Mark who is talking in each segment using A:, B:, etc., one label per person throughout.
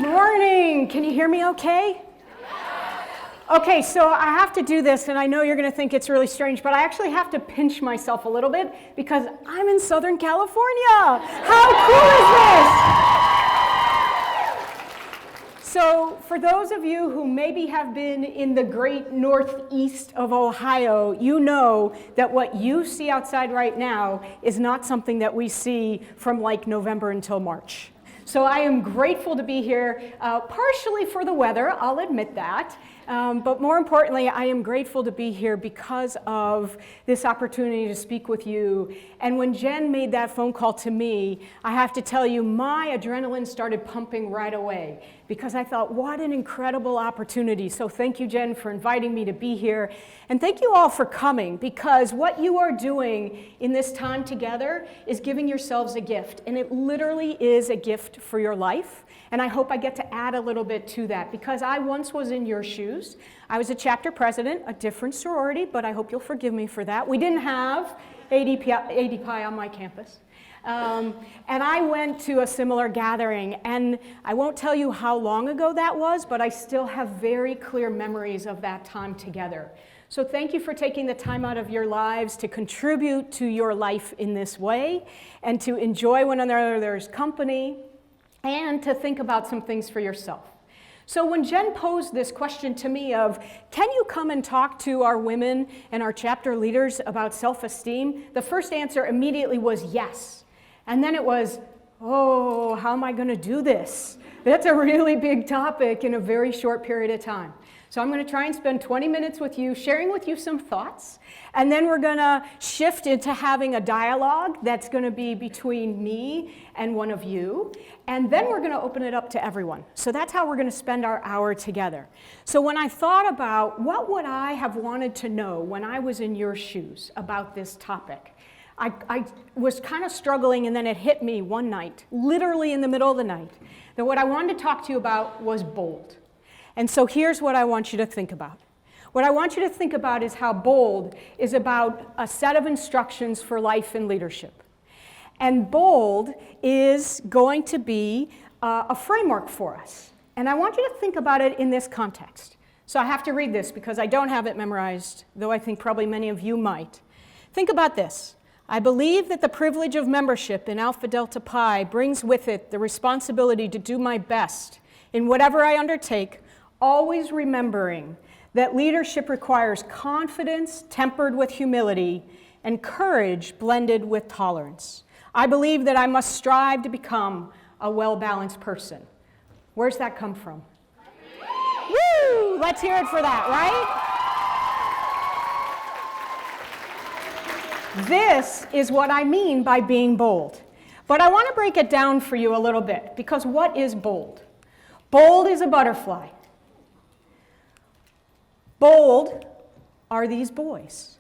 A: morning. Can you hear me okay? Okay, so I have to do this, and I know you're going to think it's really strange, but I actually have to pinch myself a little bit because I'm in Southern California. How cool is this? So for those of you who maybe have been in the great northeast of Ohio, you know that what you see outside right now is not something that we see from like November until March. So I am grateful to be here, partially for the weather, I'll admit that, but more importantly, I am grateful to be here because of this opportunity to speak with you. And when Jen made that phone call to me, I have to tell you, my adrenaline started pumping right away because I thought, what an incredible opportunity. So thank you, Jen, for inviting me to be here. And thank you all for coming, because what you are doing in this time together is giving yourselves a gift. And it literally is a gift for your life. And I hope I get to add a little bit to that, because I once was in your shoes. I was a chapter president, a different sorority, but I hope you'll forgive me for that. We didn't have ADPI on my campus. And I went to a similar gathering, and I won't tell you how long ago that was, but I still have very clear memories of that time together. So thank you for taking the time out of your lives to contribute to your life in this way, and to enjoy one another's company, and to think about some things for yourself. So when Jen posed this question to me of, can you come and talk to our women and our chapter leaders about self-esteem? The first answer immediately was yes. And then it was, oh, how am I going to do this? That's a really big topic in a very short period of time. So I'm going to try and spend 20 minutes with you, sharing with you some thoughts, and then we're going to shift into having a dialogue that's going to be between me and one of you, and then we're going to open it up to everyone. So that's how we're going to spend our hour together. So when I thought about what would I have wanted to know when I was in your shoes about this topic, I was kind of struggling, and then it hit me one night, literally in the middle of the night, that what I wanted to talk to you about was bold. And so here's what I want you to think about. What I want you to think about is how bold is about a set of instructions for life and leadership. And bold is going to be a framework for us. And I want you to think about it in this context. So I have to read this because I don't have it memorized, though I think probably many of you might. Think about this. I believe that the privilege of membership in Alpha Delta Pi brings with it the responsibility to do my best in whatever I undertake, always remembering that leadership requires confidence tempered with humility and courage blended with tolerance. I believe that I must strive to become a well-balanced person. Where's that come from? Woo! Let's hear it for that, right? This is what I mean by being bold. But I want to break it down for you a little bit, because what is bold? Bold is a butterfly. Bold are these boys.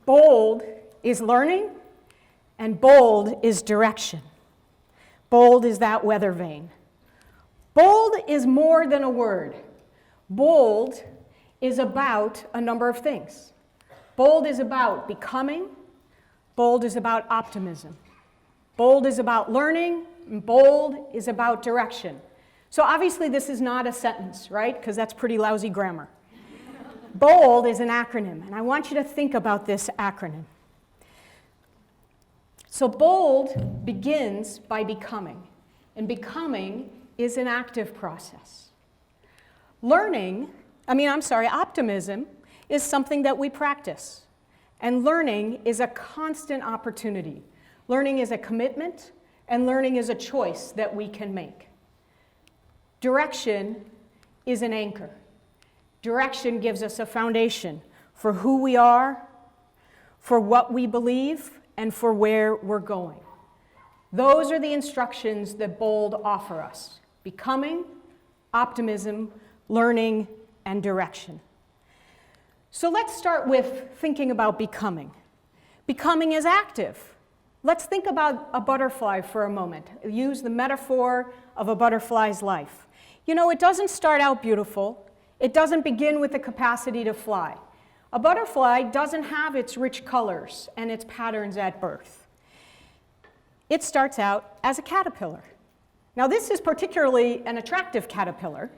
A: Bold is learning, and bold is direction. Bold is that weather vane. Bold is more than a word. Bold is about a number of things. Bold is about becoming. Bold is about optimism. Bold is about learning, and bold is about direction. So obviously this is not a sentence, right? Because that's pretty lousy grammar. BOLD is an acronym, and I want you to think about this acronym. So BOLD begins by becoming, and becoming is an active process. Optimism is something that we practice, and learning is a constant opportunity. Learning is a commitment, and learning is a choice that we can make. Direction is an anchor. Direction gives us a foundation for who we are, for what we believe, and for where we're going. Those are the instructions that BOLD offer us: becoming, optimism, learning, and direction. So let's start with thinking about becoming. Becoming is active. Let's think about a butterfly for a moment. Use the metaphor of a butterfly's life. You know, it doesn't start out beautiful. It doesn't begin with the capacity to fly. A butterfly doesn't have its rich colors and its patterns at birth. It starts out as a caterpillar. Now, this is particularly an attractive caterpillar,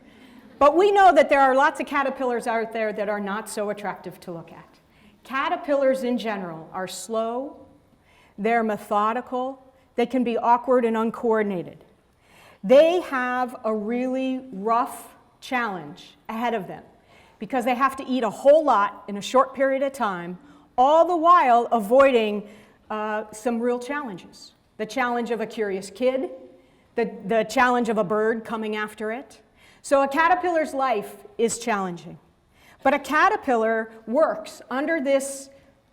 A: but we know that there are lots of caterpillars out there that are not so attractive to look at. Caterpillars in general are slow, they're methodical, they can be awkward and uncoordinated. They have a really rough challenge ahead of them because they have to eat a whole lot in a short period of time, all the while avoiding some real challenges. The challenge of a curious kid, the challenge of a bird coming after it. So a caterpillar's life is challenging. But a caterpillar works under this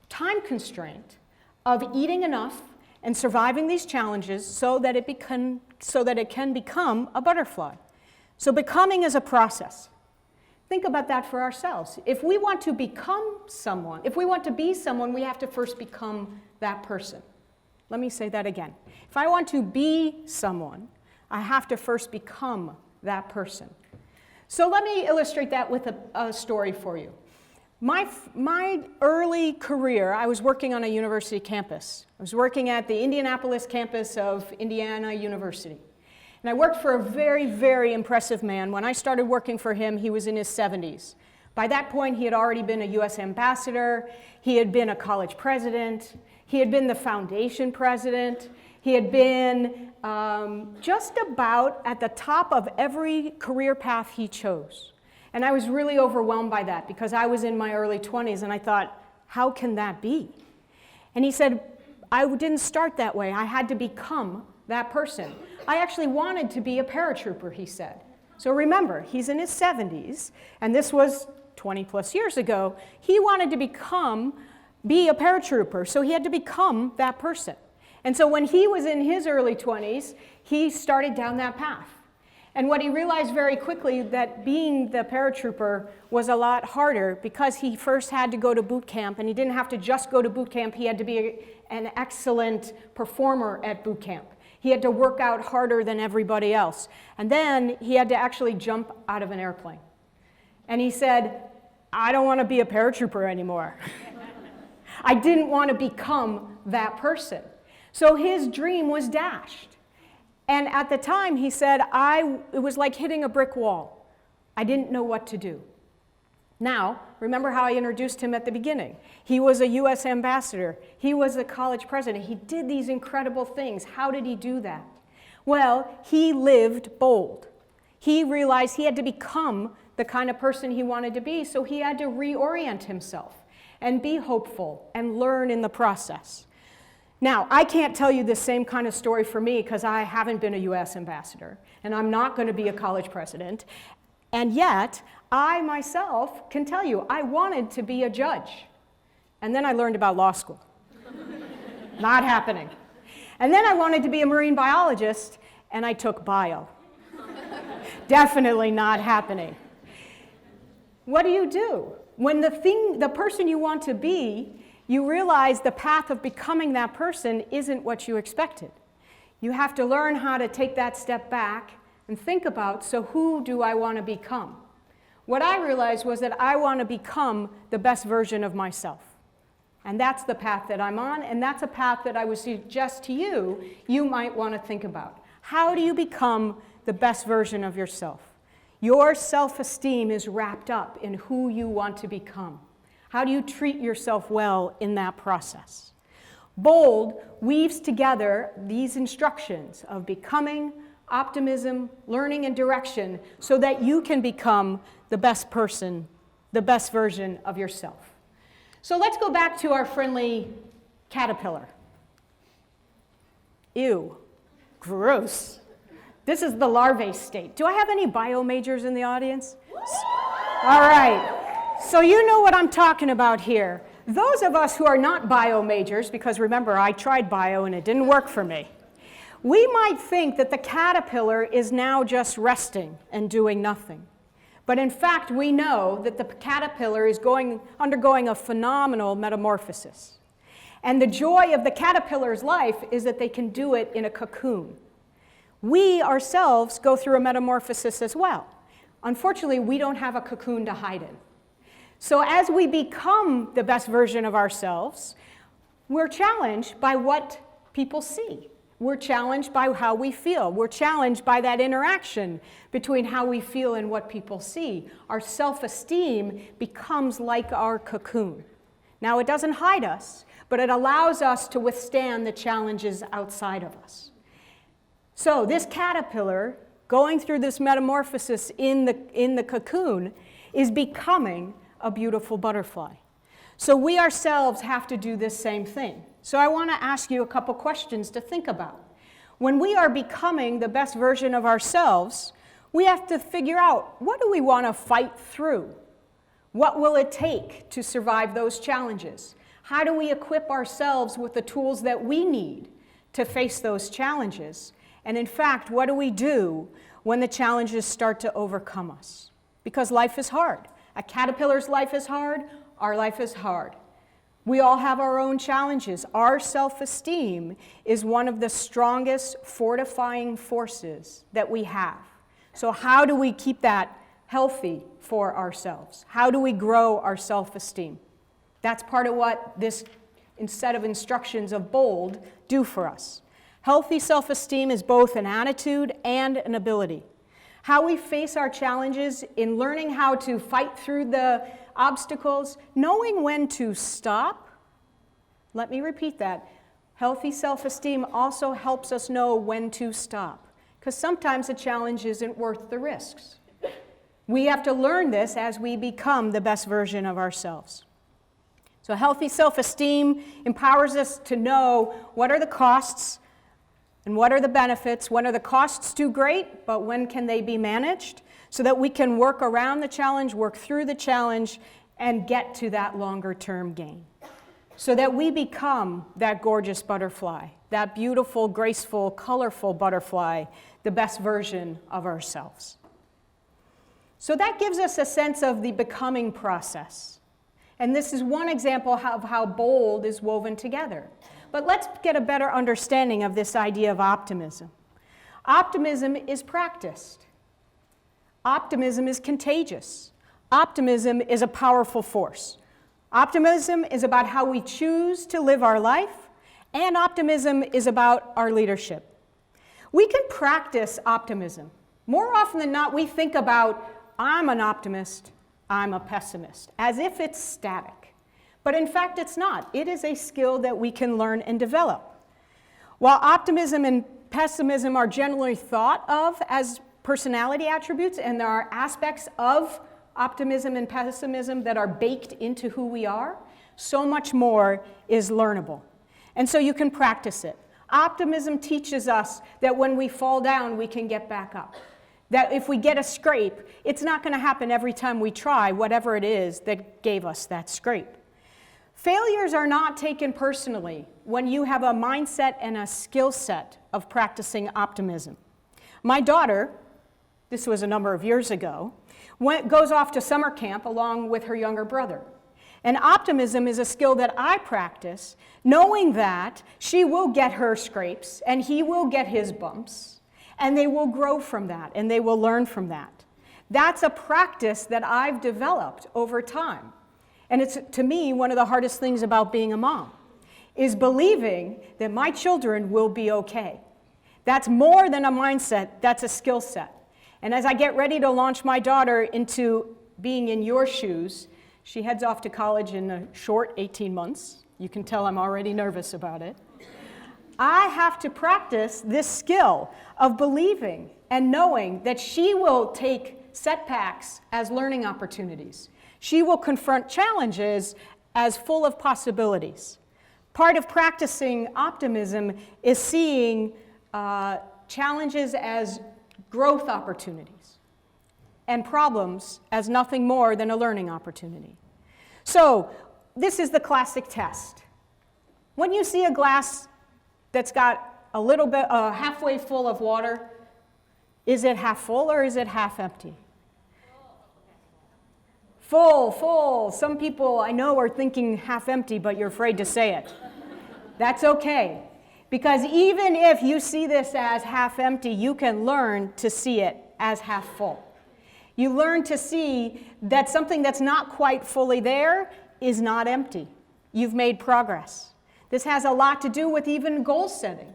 A: time constraint of eating enough and surviving these challenges so that it can become a butterfly. So becoming is a process. Think about that for ourselves. If we want to become someone, if we want to be someone, we have to first become that person. Let me say that again. If I want to be someone, I have to first become that person. So let me illustrate that with a story for you. My early career, I was working on a university campus. I was working at the Indianapolis campus of Indiana University. And I worked for a very, very impressive man. When I started working for him, he was in his 70s. By that point, he had already been a U.S. ambassador. He had been a college president. He had been the foundation president. He had been just about at the top of every career path he chose. And I was really overwhelmed by that because I was in my early 20s and I thought, how can that be? And he said, I didn't start that way. I had to become that person. I actually wanted to be a paratrooper, he said. So remember, he's in his 70s, and this was 20 plus years ago. He wanted to be a paratrooper, so he had to become that person. And so when he was in his early 20s, he started down that path. And what he realized very quickly that being the paratrooper was a lot harder because he first had to go to boot camp, and he didn't have to just go to boot camp, he had to be an excellent performer at boot camp. He had to work out harder than everybody else. And then he had to actually jump out of an airplane. And he said, I don't want to be a paratrooper anymore. I didn't want to become that person. So his dream was dashed. And at the time, he said, it was like hitting a brick wall. I didn't know what to do. Now, remember how I introduced him at the beginning. He was a U.S. ambassador. He was a college president. He did these incredible things. How did he do that? Well, he lived bold. He realized he had to become the kind of person he wanted to be, so he had to reorient himself and be hopeful and learn in the process. Now, I can't tell you the same kind of story for me because I haven't been a U.S. ambassador, and I'm not going to be a college president. And yet, I myself can tell you, I wanted to be a judge. And then I learned about law school. Not happening. And then I wanted to be a marine biologist, and I took bio. Definitely not happening. What do? When the person you want to be, you realize the path of becoming that person isn't what you expected. You have to learn how to take that step back and think about, so who do I want to become? What I realized was that I want to become the best version of myself. And that's the path that I'm on, and that's a path that I would suggest to you, you might want to think about. How do you become the best version of yourself? Your self-esteem is wrapped up in who you want to become. How do you treat yourself well in that process? Bold weaves together these instructions of becoming, optimism, learning, and direction so that you can become the best person, the best version of yourself. So let's go back to our friendly caterpillar. Ew, gross. This is the larvae state. Do I have any bio majors in the audience? All right, so you know what I'm talking about here. Those of us who are not bio majors, because remember, I tried bio and it didn't work for me, we might think that the caterpillar is now just resting and doing nothing. But in fact, we know that the caterpillar is undergoing a phenomenal metamorphosis. And the joy of the caterpillar's life is that they can do it in a cocoon. We ourselves go through a metamorphosis as well. Unfortunately, we don't have a cocoon to hide in. So as we become the best version of ourselves, we're challenged by what people see, We're challenged by how we feel. We're challenged by that interaction between how we feel and what people see. Our self-esteem becomes like our cocoon. Now, it doesn't hide us, but it allows us to withstand the challenges outside of us. So this caterpillar, going through this metamorphosis in the cocoon, is becoming a beautiful butterfly. So we ourselves have to do this same thing. So I want to ask you a couple questions to think about. When we are becoming the best version of ourselves, we have to figure out, what do we want to fight through? What will it take to survive those challenges? How do we equip ourselves with the tools that we need to face those challenges? And in fact, what do we do when the challenges start to overcome us? Because life is hard. A caterpillar's life is hard. Our life is hard. We all have our own challenges. Our self-esteem is one of the strongest fortifying forces that we have. So how do we keep that healthy for ourselves? How do we grow our self-esteem? That's part of what this set of instructions of BOLD do for us. Healthy self-esteem is both an attitude and an ability. How we face our challenges in learning how to fight through the obstacles, knowing when to stop. Let me repeat that. Healthy self-esteem also helps us know when to stop, because sometimes a challenge isn't worth the risks. We have to learn this as we become the best version of ourselves. So healthy self-esteem empowers us to know what are the costs and what are the benefits. When are the costs too great, but when can they be managed? So that we can work around the challenge, work through the challenge, and get to that longer-term gain. So that we become that gorgeous butterfly, that beautiful, graceful, colorful butterfly, the best version of ourselves. So that gives us a sense of the becoming process. And this is one example of how BOLD is woven together. But let's get a better understanding of this idea of optimism. Optimism is practiced. Optimism is contagious. Optimism is a powerful force. Optimism is about how we choose to live our life, and optimism is about our leadership. We can practice optimism. More often than not, we think about, I'm an optimist, I'm a pessimist, as if it's static. But in fact, it's not. It is a skill that we can learn and develop. While optimism and pessimism are generally thought of as personality attributes, and there are aspects of optimism and pessimism that are baked into who we are, so much more is learnable. And so you can practice it. Optimism teaches us that when we fall down, we can get back up. That if we get a scrape, it's not going to happen every time we try whatever it is that gave us that scrape. Failures are not taken personally when you have a mindset and a skill set of practicing optimism. My daughter, this was a number of years ago, goes off to summer camp along with her younger brother. And optimism is a skill that I practice, knowing that she will get her scrapes and he will get his bumps, and they will grow from that and they will learn from that. That's a practice that I've developed over time. And it's, to me, one of the hardest things about being a mom, is believing that my children will be okay. That's more than a mindset, that's a skill set. And as I get ready to launch my daughter into being in your shoes, she heads off to college in a short 18 months. You can tell I'm already nervous about it. I have to practice this skill of believing and knowing that she will take setbacks as learning opportunities. She will confront challenges as full of possibilities. Part of practicing optimism is seeing challenges as growth opportunities and problems as nothing more than a learning opportunity. So this is the classic test. When you see a glass that's got a little bit halfway full of water, is it half full or is it half empty? Full, full. Some people I know are thinking half empty, but you're afraid to say it. That's okay. Because even if you see this as half empty, you can learn to see it as half full. You learn to see that something that's not quite fully there is not empty. You've made progress. This has a lot to do with even goal setting.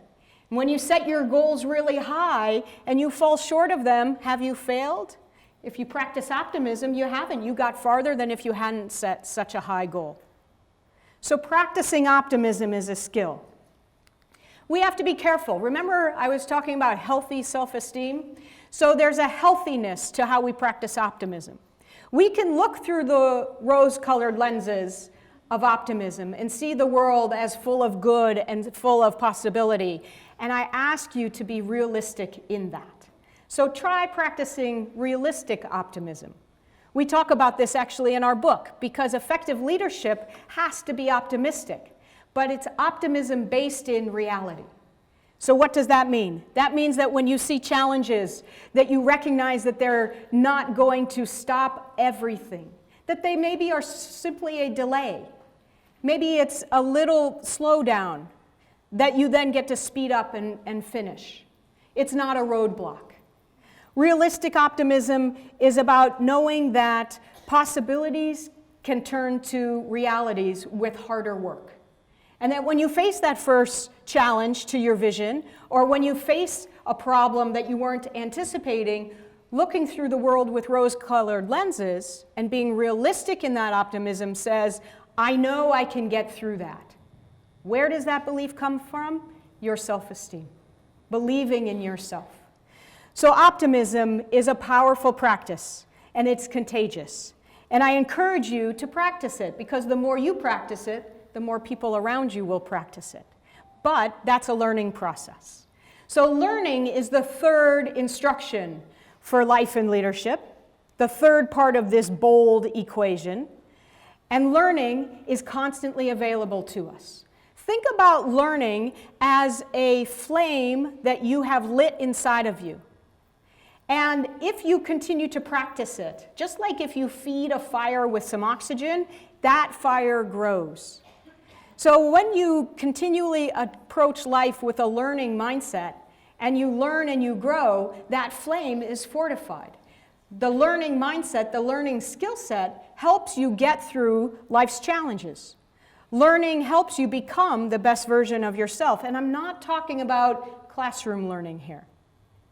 A: When you set your goals really high and you fall short of them, have you failed? If you practice optimism, you haven't. You got farther than if you hadn't set such a high goal. So practicing optimism is a skill. We have to be careful. Remember, I was talking about healthy self-esteem? So there's a healthiness to how we practice optimism. We can look through the rose-colored lenses of optimism and see the world as full of good and full of possibility. And I ask you to be realistic in that. So try practicing realistic optimism. We talk about this actually in our book, because effective leadership has to be optimistic, but it's optimism based in reality. So what does that mean? That means that when you see challenges, that you recognize that they're not going to stop everything, that they maybe are simply a delay. Maybe it's a little slowdown that you then get to speed up and finish. It's not a roadblock. Realistic optimism is about knowing that possibilities can turn to realities with harder work. And that when you face that first challenge to your vision, or when you face a problem that you weren't anticipating, looking through the world with rose-colored lenses and being realistic in that optimism says, I know I can get through that. Where does that belief come from? Your self-esteem, believing in yourself. So optimism is a powerful practice, and it's contagious. And I encourage you to practice it, because the more you practice it, the more people around you will practice it. But that's a learning process. So learning is the third instruction for life and leadership, the third part of this bold equation. And learning is constantly available to us. Think about learning as a flame that you have lit inside of you. And if you continue to practice it, just like if you feed a fire with some oxygen, that fire grows. So when you continually approach life with a learning mindset, and you learn and you grow, that flame is fortified. The learning mindset, the learning skill set, helps you get through life's challenges. Learning helps you become the best version of yourself. And I'm not talking about classroom learning here.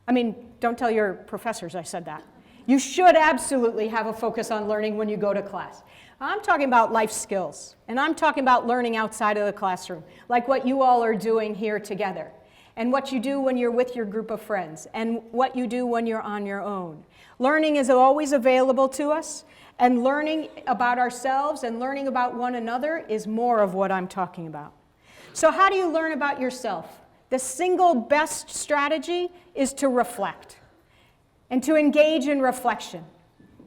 A: I mean, don't tell your professors I said that. You should absolutely have a focus on learning when you go to class. I'm talking about life skills, and I'm talking about learning outside of the classroom, like what you all are doing here together, and what you do when you're with your group of friends, and what you do when you're on your own. Learning is always available to us, and learning about ourselves and learning about one another is more of what I'm talking about. So how do you learn about yourself? The single best strategy is to reflect and to engage in reflection.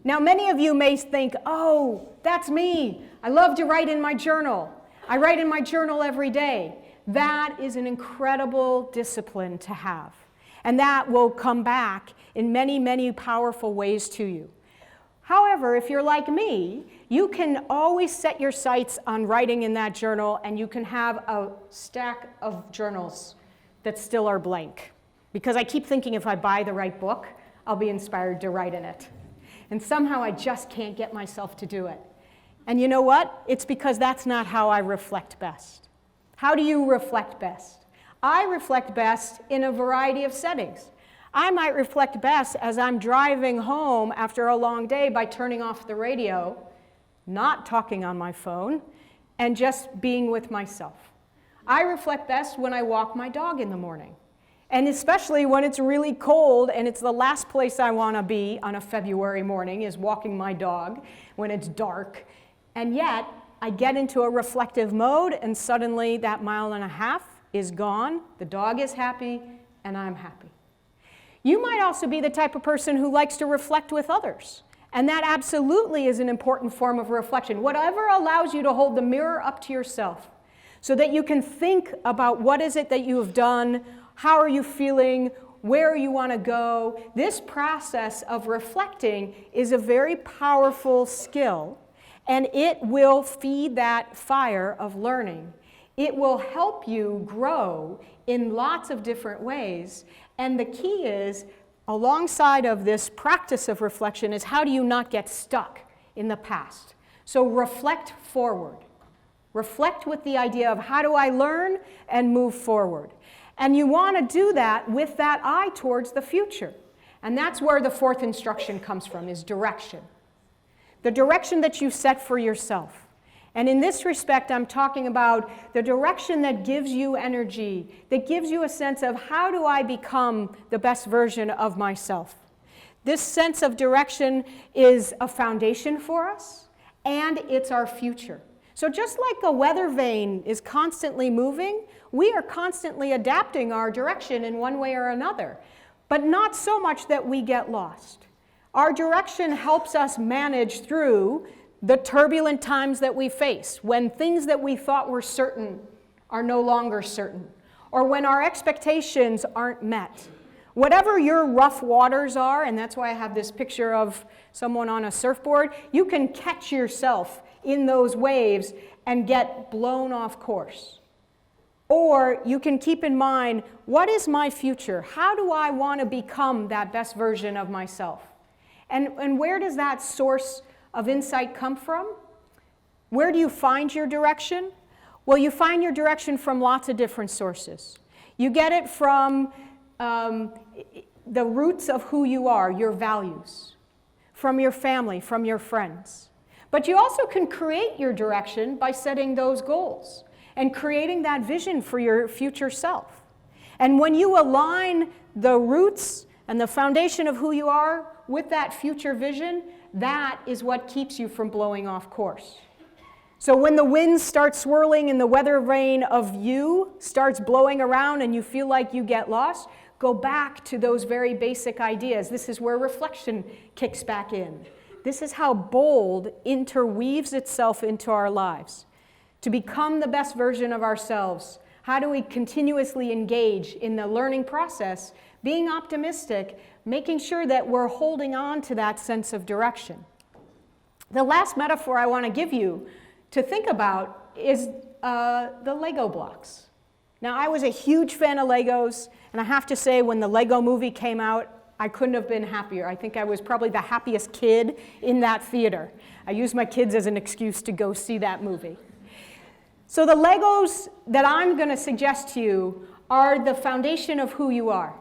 A: Now, many of you may think, oh, that's me. I love to write in my journal. I write in my journal every day. That is an incredible discipline to have. And that will come back in many, many powerful ways to you. However, if you're like me, you can always set your sights on writing in that journal, and you can have a stack of journals that still are blank. Because I keep thinking if I buy the right book, I'll be inspired to write in it. And somehow I just can't get myself to do it. And you know what? It's because that's not how I reflect best. How do you reflect best? I reflect best in a variety of settings. I might reflect best as I'm driving home after a long day by turning off the radio, not talking on my phone, and just being with myself. I reflect best when I walk my dog in the morning. And especially when it's really cold and it's the last place I want to be on a February morning is walking my dog when it's dark. And yet, I get into a reflective mode and suddenly that mile and a half is gone, the dog is happy, and I'm happy. You might also be the type of person who likes to reflect with others. And that absolutely is an important form of reflection. Whatever allows you to hold the mirror up to yourself so that you can think about what is it that you have done, how are you feeling, where you want to go. This process of reflecting is a very powerful skill, and it will feed that fire of learning. It will help you grow in lots of different ways. And the key is, alongside of this practice of reflection, is how do you not get stuck in the past? So reflect forward. Reflect with the idea of how do I learn and move forward. And you want to do that with that eye towards the future. And that's where the fourth instruction comes from, is direction. The direction that you set for yourself. And in this respect, I'm talking about the direction that gives you energy, that gives you a sense of how do I become the best version of myself. This sense of direction is a foundation for us, and it's our future. So just like a weather vane is constantly moving, we are constantly adapting our direction in one way or another, but not so much that we get lost. Our direction helps us manage through the turbulent times that we face, when things that we thought were certain are no longer certain, or when our expectations aren't met. Whatever your rough waters are, and that's why I have this picture of someone on a surfboard, you can catch yourself in those waves and get blown off course. Or you can keep in mind, what is my future? How do I want to become that best version of myself? And where does that source of insight come from? Where do you find your direction? Well, you find your direction from lots of different sources. You get it from the roots of who you are, your values, from your family, from your friends. But you also can create your direction by setting those goals and creating that vision for your future self. And when you align the roots and the foundation of who you are with that future vision, that is what keeps you from blowing off course. So when the winds start swirling and the weather vane of you starts blowing around and you feel like you get lost, go back to those very basic ideas. This is where reflection kicks back in. This is how bold interweaves itself into our lives. To become the best version of ourselves, how do we continuously engage in the learning process, being optimistic, making sure that we're holding on to that sense of direction. The last metaphor I want to give you to think about is the Lego blocks. Now, I was a huge fan of Legos, and I have to say, when the Lego movie came out, I couldn't have been happier. I think I was probably the happiest kid in that theater. I used my kids as an excuse to go see that movie. So the Legos that I'm going to suggest to you are the foundation of who you are.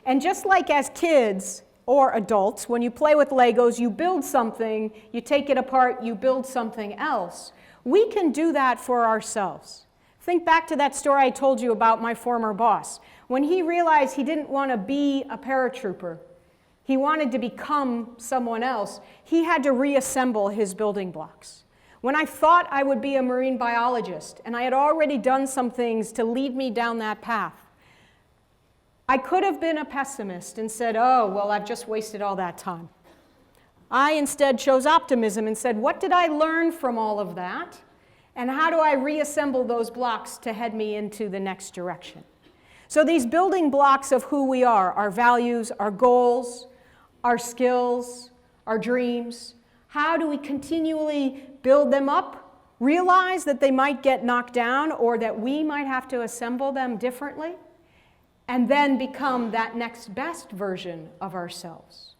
A: And just like as kids or adults, when you play with Legos, you build something, you take it apart, you build something else. We can do that for ourselves. Think back to that story I told you about my former boss. When he realized he didn't want to be a paratrooper, he wanted to become someone else, he had to reassemble his building blocks. When I thought I would be a marine biologist, and I had already done some things to lead me down that path, I could have been a pessimist and said, oh, well, I've just wasted all that time. I instead chose optimism and said, what did I learn from all of that? And how do I reassemble those blocks to head me into the next direction? So these building blocks of who we are, our values, our goals, our skills, our dreams, how do we continually build them up, realize that they might get knocked down or that we might have to assemble them differently, and then become that next best version of ourselves.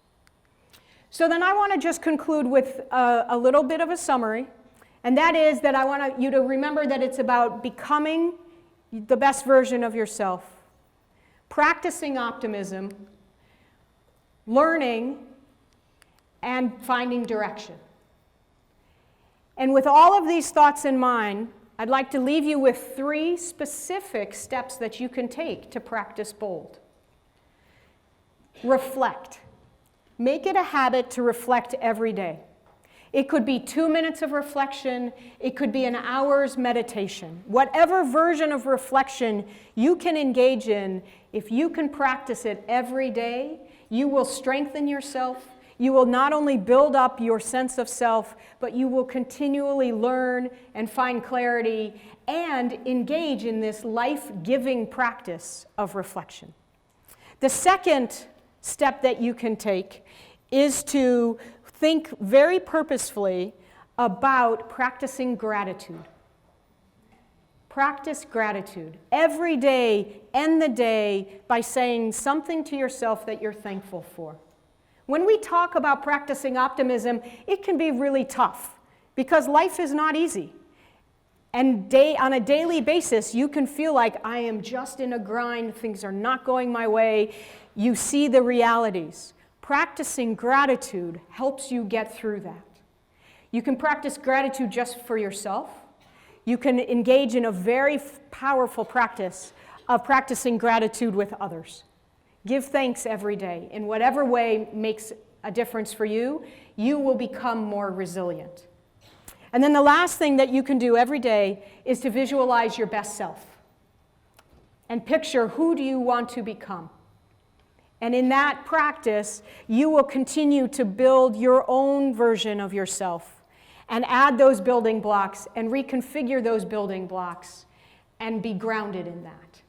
A: So then I want to just conclude with a little bit of a summary, and that is that I want you to remember that it's about becoming the best version of yourself, practicing optimism, learning, and finding direction. And with all of these thoughts in mind, I'd like to leave you with 3 specific steps that you can take to practice bold. Reflect. Make it a habit to reflect every day. It could be 2 minutes of reflection. It could be an hour's meditation. Whatever version of reflection you can engage in, if you can practice it every day, you will strengthen yourself. You will not only build up your sense of self, but you will continually learn and find clarity and engage in this life-giving practice of reflection. The second step that you can take is to think very purposefully about practicing gratitude. Practice gratitude. Every day, end the day by saying something to yourself that you're thankful for. When we talk about practicing optimism, it can be really tough because life is not easy. And on a daily basis, you can feel like I am just in a grind, things are not going my way. You see the realities. Practicing gratitude helps you get through that. You can practice gratitude just for yourself. You can engage in a very powerful practice of practicing gratitude with others. Give thanks every day. In whatever way makes a difference for you, you will become more resilient. And then the last thing that you can do every day is to visualize your best self and picture who do you want to become. And in that practice, you will continue to build your own version of yourself and add those building blocks and reconfigure those building blocks and be grounded in that.